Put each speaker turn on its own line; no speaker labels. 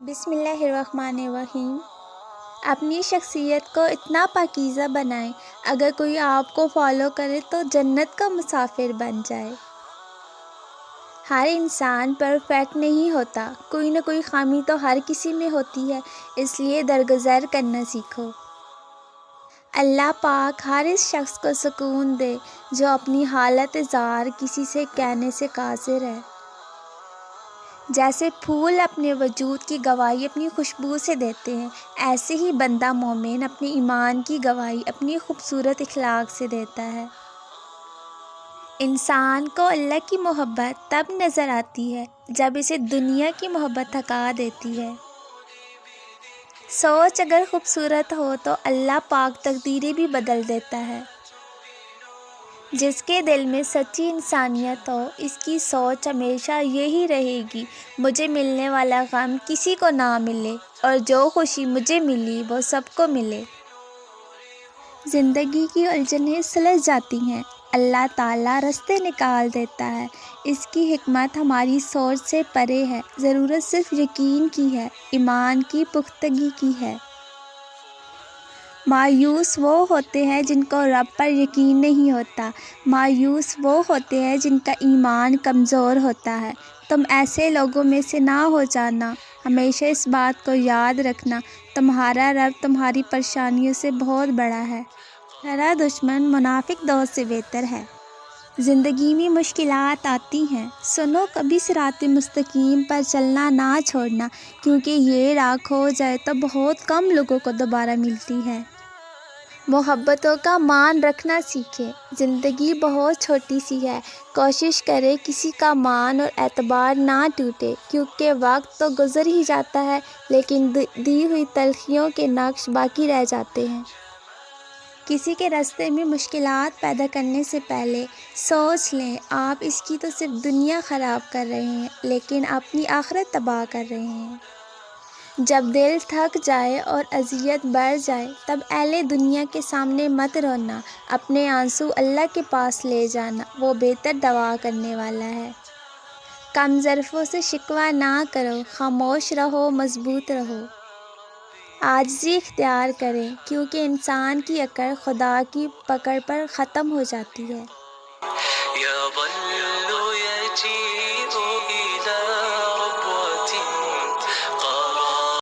بسم اللہ الرحمن الرحیم۔ اپنی شخصیت کو اتنا پاکیزہ بنائیں، اگر کوئی آپ کو فالو کرے تو جنت کا مسافر بن جائے۔ ہر انسان پرفیکٹ نہیں ہوتا، کوئی نہ کوئی خامی تو ہر کسی میں ہوتی ہے، اس لیے درگزر کرنا سیکھو۔ اللہ پاک ہر اس شخص کو سکون دے جو اپنی حالت ظاہر کسی سے کہنے سے قاصر ہے۔ جیسے پھول اپنے وجود کی گواہی اپنی خوشبو سے دیتے ہیں، ایسے ہی بندہ مومن اپنے ایمان کی گواہی اپنی خوبصورت اخلاق سے دیتا ہے۔ انسان کو اللہ کی محبت تب نظر آتی ہے جب اسے دنیا کی محبت تھکا دیتی ہے۔ سوچ اگر خوبصورت ہو تو اللہ پاک تقدیریں بھی بدل دیتا ہے۔ جس کے دل میں سچی انسانیت ہو، اس کی سوچ ہمیشہ یہی رہے گی، مجھے ملنے والا غم کسی کو نہ ملے اور جو خوشی مجھے ملی وہ سب کو ملے۔ زندگی کی الجھنیں سلجھ جاتی ہیں، اللہ تعالیٰ راستے نکال دیتا ہے، اس کی حکمت ہماری سوچ سے پرے ہے۔ ضرورت صرف یقین کی ہے، ایمان کی پختگی کی ہے۔ مایوس وہ ہوتے ہیں جن کو رب پر یقین نہیں ہوتا، مایوس وہ ہوتے ہیں جن کا ایمان کمزور ہوتا ہے۔ تم ایسے لوگوں میں سے نہ ہو جانا، ہمیشہ اس بات کو یاد رکھنا، تمہارا رب تمہاری پریشانیوں سے بہت بڑا ہے۔ تمہارا دشمن منافق دوست سے بہتر ہے۔ زندگی میں مشکلات آتی ہیں، سنو کبھی صراط مستقیم پر چلنا نہ چھوڑنا، کیونکہ یہ راہ کھو جائے تو بہت کم لوگوں کو دوبارہ ملتی ہے۔ محبتوں کا مان رکھنا سیکھیں، زندگی بہت چھوٹی سی ہے، کوشش کرے کسی کا مان اور اعتبار نہ ٹوٹے، کیونکہ وقت تو گزر ہی جاتا ہے لیکن دی ہوئی تلخیوں کے نقش باقی رہ جاتے ہیں۔ کسی کے راستے میں مشکلات پیدا کرنے سے پہلے سوچ لیں، آپ اس کی تو صرف دنیا خراب کر رہے ہیں لیکن اپنی آخرت تباہ کر رہے ہیں۔ جب دل تھک جائے اور اذیت بڑھ جائے تب اہل دنیا کے سامنے مت رونا، اپنے آنسو اللہ کے پاس لے جانا، وہ بہتر دوا کرنے والا ہے۔ کم ظرفوں سے شکوہ نہ کرو، خاموش رہو، مضبوط رہو۔ عاجزی اختیار کریں، کیونکہ انسان کی اکڑ خدا کی پکڑ پر ختم ہو جاتی ہے۔